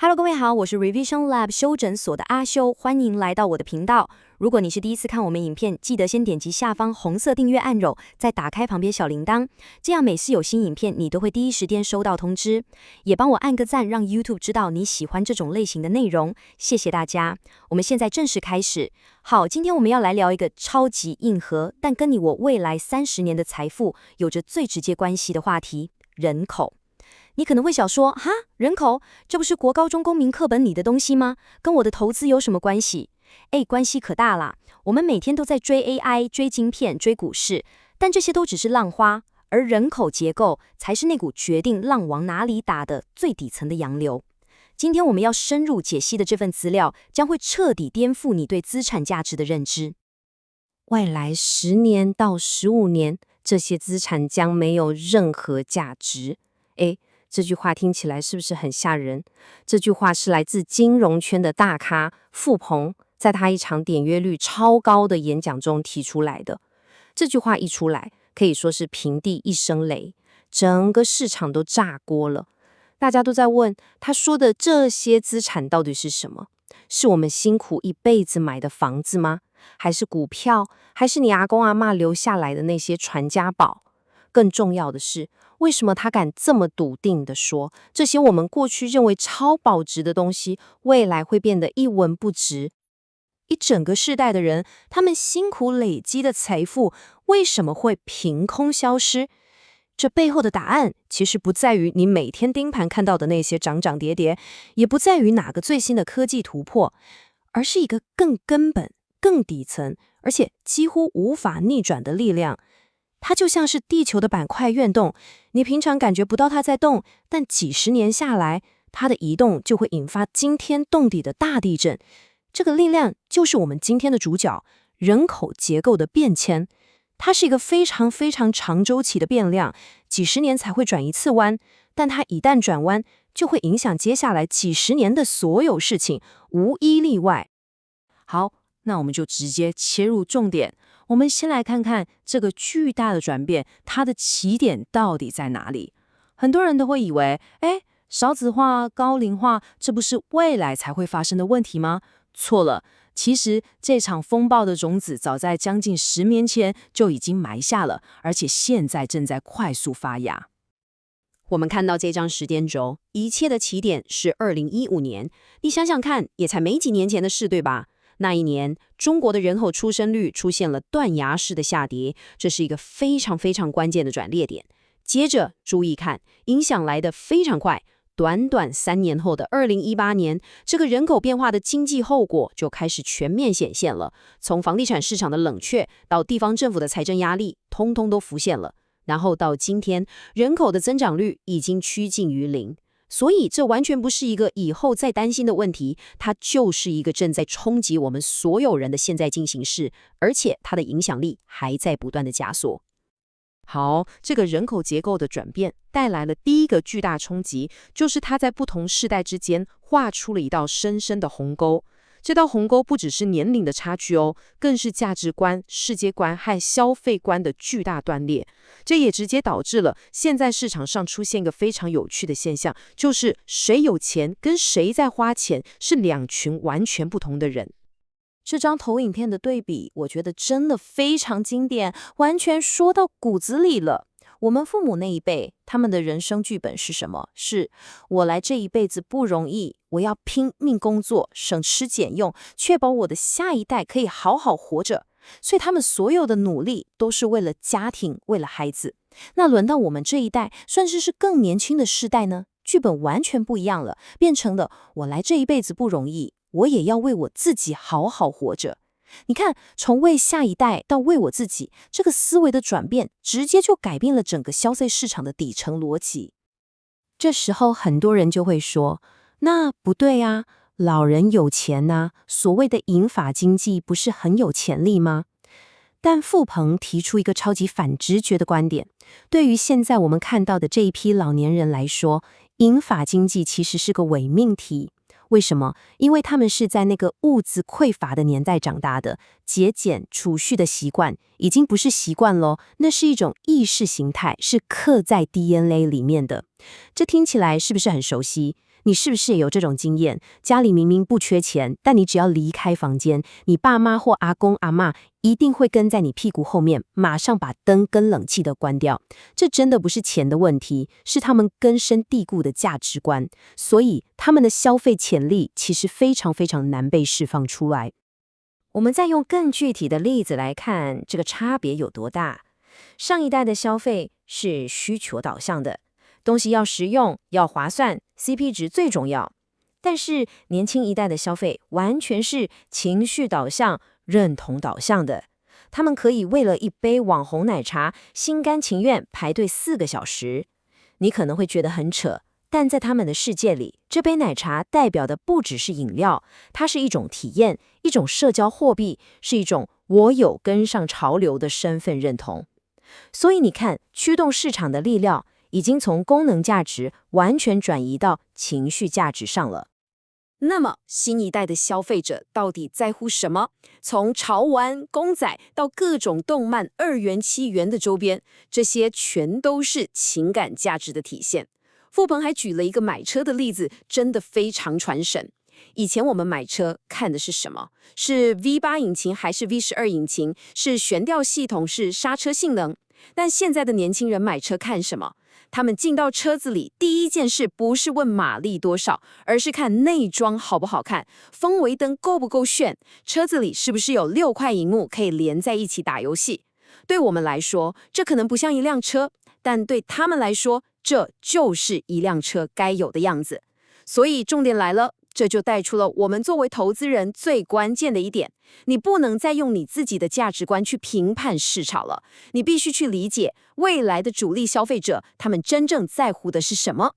Hello，各位好，我是 Revision Lab 修整所的阿修，欢迎来到我的频道。如果你是第一次看我们影片，记得先点击下方红色订阅按钮，再打开旁边小铃铛，这样每次有新影片，你都会第一时间收到通知。也帮我按个赞，让 YouTube 知道你喜欢这种类型的内容，谢谢大家。我们现在正式开始。好，今天我们要来聊一个超级硬核，但跟你我未来30年的财富有着最直接关系的话题——人口。你可能会想说，哈，人口，这不是国高中公民课本里的东西吗？跟我的投资有什么关系？关系可大啦。我们每天都在追 AI、追晶片、追股市，但这些都只是浪花，而人口结构才是那股决定浪往哪里打的最底层的洋流。今天我们要深入解析的这份资料，将会彻底颠覆你对资产价值的认知。未来10年到15年，这些资产将没有任何价值。这句话听起来是不是很吓人？这句话是来自金融圈的大咖傅鹏，在他一场点阅率超高的演讲中提出来的。这句话一出来，可以说是平地一声雷，整个市场都炸锅了。大家都在问，他说的这些资产到底是什么？是我们辛苦一辈子买的房子吗？还是股票？还是你阿公阿嬷留下来的那些传家宝？更重要的是，为什么他敢这么笃定地说，这些我们过去认为超保值的东西，未来会变得一文不值？一整个世代的人，他们辛苦累积的财富，为什么会凭空消失？这背后的答案，其实不在于你每天盯盘看到的那些涨涨跌跌，也不在于哪个最新的科技突破，而是一个更根本、更底层，而且几乎无法逆转的力量。它就像是地球的板块运动，你平常感觉不到它在动，但几十年下来，它的移动就会引发惊天动地的大地震。这个力量就是我们今天的主角——人口结构的变迁。它是一个非常非常长周期的变量，几十年才会转一次弯，但它一旦转弯，就会影响接下来几十年的所有事情，无一例外。好，那我们就直接切入重点。我们先来看看这个巨大的转变，它的起点到底在哪里？很多人都会以为，少子化、高龄化，这不是未来才会发生的问题吗？错了，其实这场风暴的种子早在将近10年前就已经埋下了，而且现在正在快速发芽。我们看到这张时间轴，一切的起点是2015年。你想想看，也才没几年前的事，对吧？那一年，中国的人口出生率出现了断崖式的下跌，这是一个非常非常关键的转捩点。接着，注意看，影响来得非常快，短短3年后的2018年，这个人口变化的经济后果就开始全面显现了。从房地产市场的冷却到地方政府的财政压力，通通都浮现了。然后到今天，人口的增长率已经趋近于0。所以这完全不是一个以后再担心的问题，它就是一个正在冲击我们所有人的现在进行式，而且它的影响力还在不断的加速。好，这个人口结构的转变带来了第一个巨大冲击，就是它在不同世代之间画出了一道深深的鸿沟。这道鸿沟不只是年龄的差距哦，更是价值观、世界观和消费观的巨大断裂。这也直接导致了现在市场上出现一个非常有趣的现象，就是谁有钱跟谁在花钱是2群完全不同的人。这张投影片的对比，我觉得真的非常经典，完全说到骨子里了。我们父母那一辈，他们的人生剧本是什么？是我来这一辈子不容易，我要拼命工作，省吃俭用，确保我的下一代可以好好活着。所以他们所有的努力都是为了家庭，为了孩子。那轮到我们这一代，算是更年轻的世代呢？剧本完全不一样了，变成了我来这一辈子不容易，我也要为我自己好好活着。你看，从为下一代到为我自己，这个思维的转变，直接就改变了整个消费市场的底层逻辑。这时候很多人就会说，那不对啊，老人有钱啊，所谓的银发经济不是很有潜力吗？但傅鹏提出一个超级反直觉的观点，对于现在我们看到的这一批老年人来说，银发经济其实是个伪命题。为什么？因为他们是在那个物资匮乏的年代长大的，节俭储蓄的习惯已经不是习惯咯，那是一种意识形态，是刻在 DNA 里面的。这听起来是不是很熟悉？你是不是也有这种经验？家里明明不缺钱，但你只要离开房间，你爸妈或阿公阿嬷一定会跟在你屁股后面，马上把灯跟冷气都关掉。这真的不是钱的问题，是他们根深蒂固的价值观。所以他们的消费潜力其实非常非常难被释放出来。我们再用更具体的例子来看，这个差别有多大？上一代的消费是需求导向的，东西要实用、要划算 ，CP 值最重要。但是年轻一代的消费完全是情绪导向、认同导向的。他们可以为了一杯网红奶茶，心甘情愿排队4个小时。你可能会觉得很扯，但在他们的世界里，这杯奶茶代表的不只是饮料，它是一种体验，一种社交货币，是一种我有跟上潮流的身份认同。所以你看，驱动市场的力量已经从功能价值完全转移到情绪价值上了。那么，新一代的消费者到底在乎什么？从潮玩、公仔到各种动漫2元、7元的周边，这些全都是情感价值的体现。富鹏还举了一个买车的例子，真的非常传神。以前我们买车看的是什么？是 V8 引擎还是 V12 引擎？是悬吊系统，是刹车性能？但现在的年轻人买车看什么？他们进到车子里，第一件事不是问马力多少，而是看内装好不好看，氛围灯够不够炫，车子里是不是有6块萤幕可以连在一起打游戏。对我们来说，这可能不像一辆车，但对他们来说，这就是一辆车该有的样子。所以重点来了，这就带出了我们作为投资人最关键的一点，你不能再用你自己的价值观去评判市场了，你必须去理解未来的主力消费者，他们真正在乎的是什么。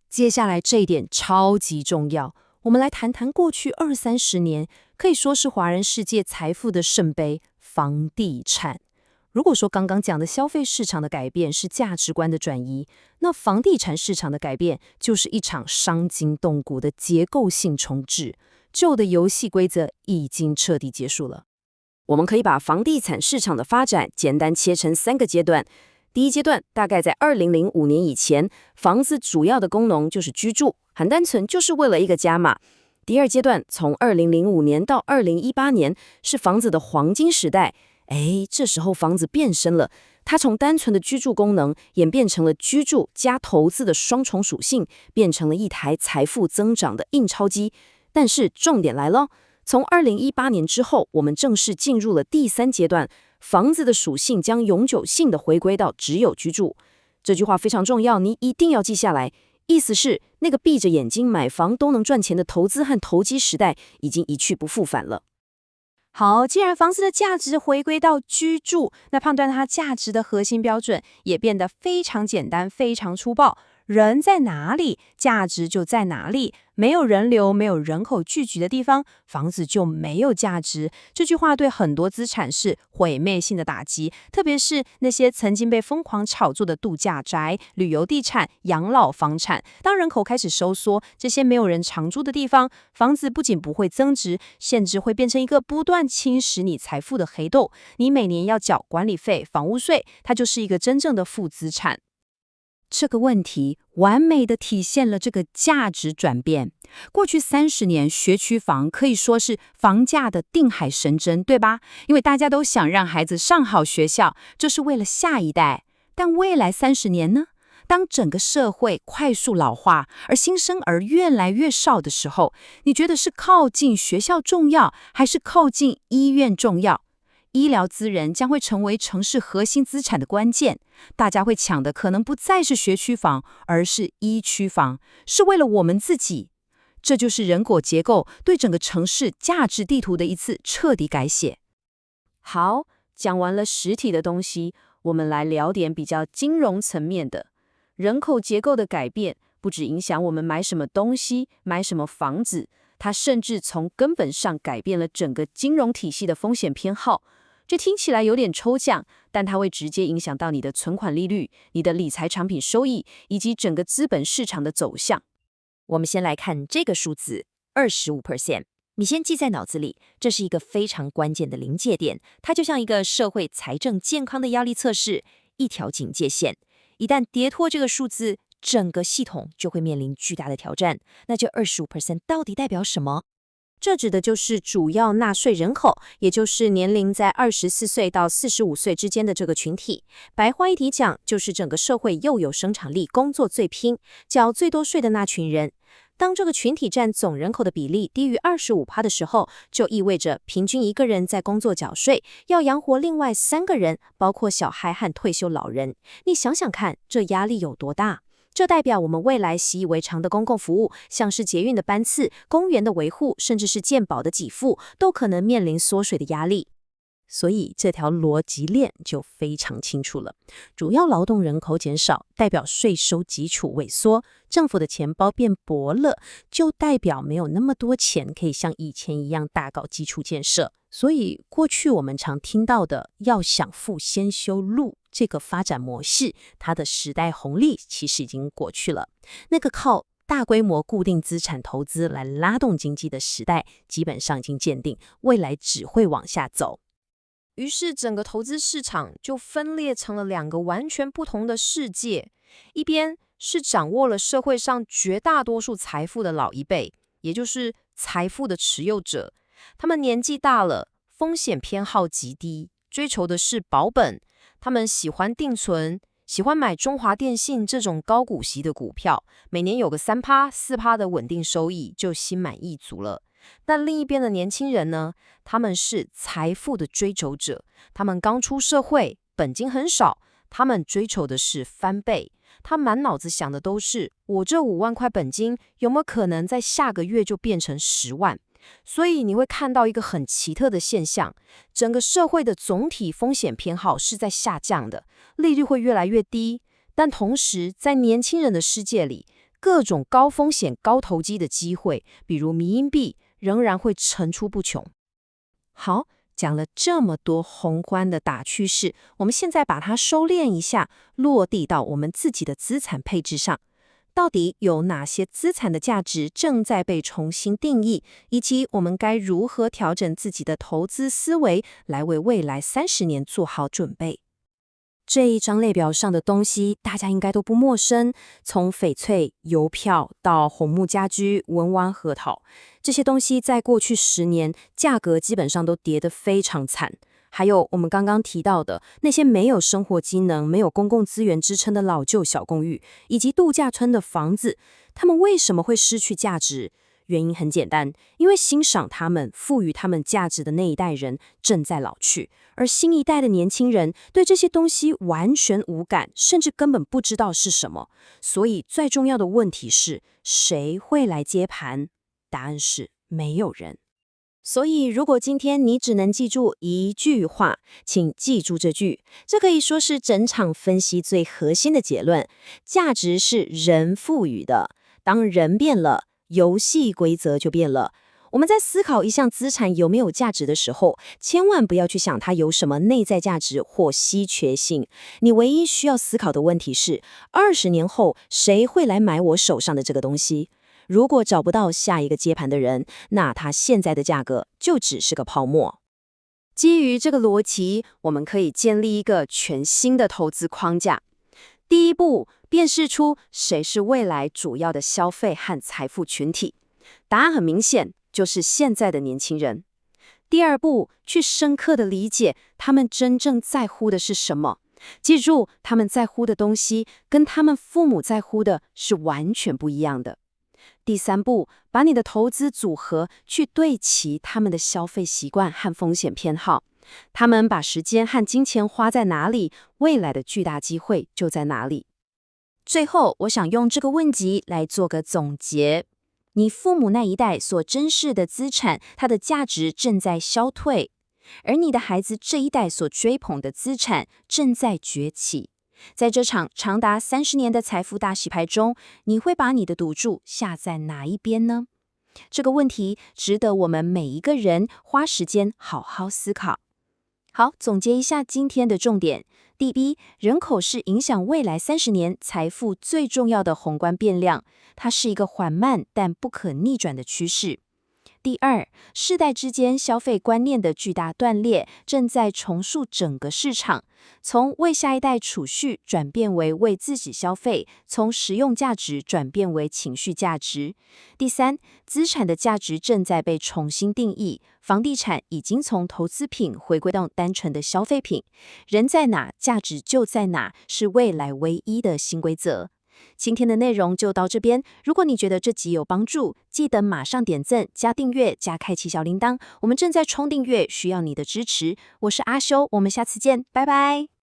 接下来这一点超级重要，我们来谈谈过去20-30年，可以说是华人世界财富的圣杯——房地产。如果说刚刚讲的消费市场的改变是价值观的转移，那房地产市场的改变就是一场伤筋动骨的结构性重置，旧的游戏规则已经彻底结束了。我们可以把房地产市场的发展简单切成3个阶段。第一阶段大概在2005年以前，房子主要的功能就是居住，很单纯，就是为了一个家嘛。第二阶段从2005年到2018年是房子的黄金时代。这时候房子变身了，它从单纯的居住功能演变成了居住加投资的双重属性，变成了一台财富增长的印钞机。但是重点来了，从2018年之后，我们正式进入了第3阶段，房子的属性将永久性的回归到只有居住。这句话非常重要，你一定要记下来。意思是，那个闭着眼睛买房都能赚钱的投资和投机时代已经一去不复返了。好，既然房子的价值回归到居住，那判断它价值的核心标准也变得非常简单、非常粗暴。人在哪里，价值就在哪里。没有人流、没有人口聚集的地方，房子就没有价值。这句话对很多资产是毁灭性的打击，特别是那些曾经被疯狂炒作的度假宅、旅游地产、养老房产。当人口开始收缩，这些没有人常住的地方，房子不仅不会增值，甚至会变成一个不断侵蚀你财富的黑洞。你每年要缴管理费、房屋税，它就是一个真正的负资产。这个问题完美的体现了这个价值转变。过去30年，学区房可以说是房价的定海神针，对吧？因为大家都想让孩子上好学校，这是为了下一代。但未来30年呢？当整个社会快速老化，而新生儿越来越少的时候，你觉得是靠近学校重要，还是靠近医院重要？医疗资源将会成为城市核心资产的关键，大家会抢的可能不再是学区房，而是医区房，是为了我们自己。这就是人口结构对整个城市价值地图的一次彻底改写。好，讲完了实体的东西，我们来聊点比较金融层面的。人口结构的改变不只影响我们买什么东西、买什么房子，它甚至从根本上改变了整个金融体系的风险偏好。这听起来有点抽象，但它会直接影响到你的存款利率、你的理财产品收益，以及整个资本市场的走向。我们先来看这个数字 25%， 你先记在脑子里，这是一个非常关键的临界点，它就像一个社会财政健康的压力测试，一条警戒线。一旦跌脱这个数字，整个系统就会面临巨大的挑战。那这25%到底代表什么？这指的就是主要纳税人口，也就是年龄在24岁到45岁之间的这个群体。白话一题讲，就是整个社会又有生产力、工作最拼、缴最多税的那群人。当这个群体占总人口的比例低于25%的时候，就意味着平均一个人在工作缴税，要养活另外3个人，包括小孩和退休老人。你想想看，这压力有多大？这代表我们未来习以为常的公共服务，像是捷运的班次、公园的维护，甚至是健保的给付，都可能面临缩水的压力。所以这条逻辑链就非常清楚了。主要劳动人口减少，代表税收基础萎缩，政府的钱包变薄了，就代表没有那么多钱可以像以前一样大搞基础建设。所以过去我们常听到的要想富先修路这个发展模式，它的时代红利其实已经过去了。那个靠大规模固定资产投资来拉动经济的时代，基本上已经鉴定，未来只会往下走。于是整个投资市场就分裂成了2个完全不同的世界，一边是掌握了社会上绝大多数财富的老一辈，也就是财富的持有者，他们年纪大了，风险偏好极低，追求的是保本，他们喜欢定存，喜欢买中华电信这种高股息的股票，每年有个3%、4%的稳定收益就心满意足了。但另一边的年轻人呢，他们是财富的追求者，他们刚出社会，本金很少，他们追求的是翻倍，他满脑子想的都是我这5万块本金有没有可能在下个月就变成10万。所以你会看到一个很奇特的现象，整个社会的总体风险偏好是在下降的，利率会越来越低，但同时在年轻人的世界里，各种高风险高投机的机会，比如迷因币，仍然会层出不穷。好，讲了这么多宏观的大趋势，我们现在把它收敛一下，落地到我们自己的资产配置上。到底有哪些资产的价值正在被重新定义，以及我们该如何调整自己的投资思维，来为未来30年做好准备？这一张列表上的东西大家应该都不陌生，从翡翠、邮票到红木家居、文玩核桃，这些东西在过去10年价格基本上都跌得非常惨。还有我们刚刚提到的那些没有生活机能、没有公共资源支撑的老旧小公寓，以及度假村的房子，它们为什么会失去价值？原因很简单，因为欣赏它们、赋予它们价值的那一代人正在老去，而新一代的年轻人对这些东西完全无感，甚至根本不知道是什么。所以最重要的问题是，谁会来接盘？答案是没有人。所以如果今天你只能记住一句话，请记住这句，这可以说是整场分析最核心的结论：价值是人赋予的，当人变了，游戏规则就变了。我们在思考一项资产有没有价值的时候，千万不要去想它有什么内在价值或稀缺性。你唯一需要思考的问题是，20年后谁会来买我手上的这个东西？如果找不到下一个接盘的人，那它现在的价格就只是个泡沫。基于这个逻辑，我们可以建立一个全新的投资框架。第一步，辨识出谁是未来主要的消费和财富群体。答案很明显，就是现在的年轻人。第二步，去深刻的理解他们真正在乎的是什么。记住，他们在乎的东西跟他们父母在乎的是完全不一样的。第三步，把你的投资组合去对齐他们的消费习惯和风险偏好。他们把时间和金钱花在哪里，未来的巨大机会就在哪里。最后，我想用这个问题来做个总结。你父母那一代所珍视的资产，它的价值正在消退，而你的孩子这一代所追捧的资产正在崛起。在这场长达30年的财富大洗牌中，你会把你的赌注下在哪一边呢？这个问题值得我们每一个人花时间好好思考。好，总结一下今天的重点。第一，人口是影响未来30年财富最重要的宏观变量，它是一个缓慢但不可逆转的趋势。第二，世代之间消费观念的巨大断裂，正在重塑整个市场，从为下一代储蓄转变为为自己消费，从实用价值转变为情绪价值。第三，资产的价值正在被重新定义，房地产已经从投资品回归到单纯的消费品，人在哪，价值就在哪，是未来唯一的新规则。今天的内容就到这边，如果你觉得这集有帮助，记得马上点赞、加订阅、加开启小铃铛，我们正在冲订阅，需要你的支持。我是阿修，我们下次见，拜拜。